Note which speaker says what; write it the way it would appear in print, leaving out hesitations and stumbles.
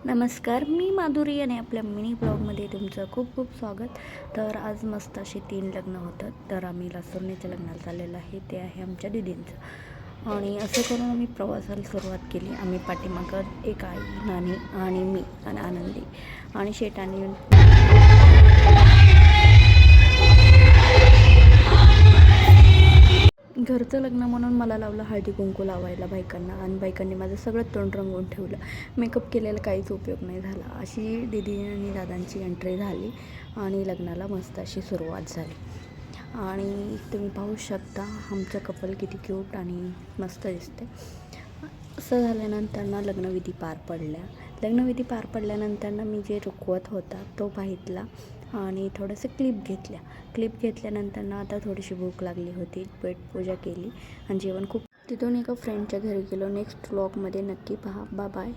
Speaker 1: नमस्कार, मी माधुरी आणि आपल्या मिनी ब्लॉगमध्ये तुमचं खूप खूप स्वागत. तर आज मस्त असे 3 लग्न होतं. तर आम्ही लासुर्णीच्या लग्नाला चाललेलो आहे. ते आहे आमच्या दीदींचं. आणि असं करून आम्ही प्रवासाला सुरुवात केली. आम्ही पाठीमागं एक आई, नानी आणि मी आणि आनंदी आणि शेटाने घरचं लग्न म्हणून मला लावलं हळदी कुंकू लावायला बायकांना, आणि बायकांनी माझं सगळं तोंड रंगवून ठेवलं. मेकअप केलेला काहीच उपयोग नाही झाला. अशी दीदी आणि दादांची एंट्री झाली आणि लग्नाला मस्त अशी सुरुवात झाली. आणि तुम्ही पाहू शकता आमचं कपल किती क्यूट आणि मस्त दिसते. असं झाल्यानंतर लग्नविधी पार पडल्या. लग्नविधी पार पडल्यानंतर मी जे रुखवत होता तो पाहितला आणि थोडंसं क्लिप घेतल्यानंतर आता थोडीशी भूक लागली होती. पेटपूजा केली आणि जेवण खूप. तिथून एका फ्रेंडच्या घरी गेलो. नेक्स्ट व्लॉगमध्ये नक्की पहा. बाय.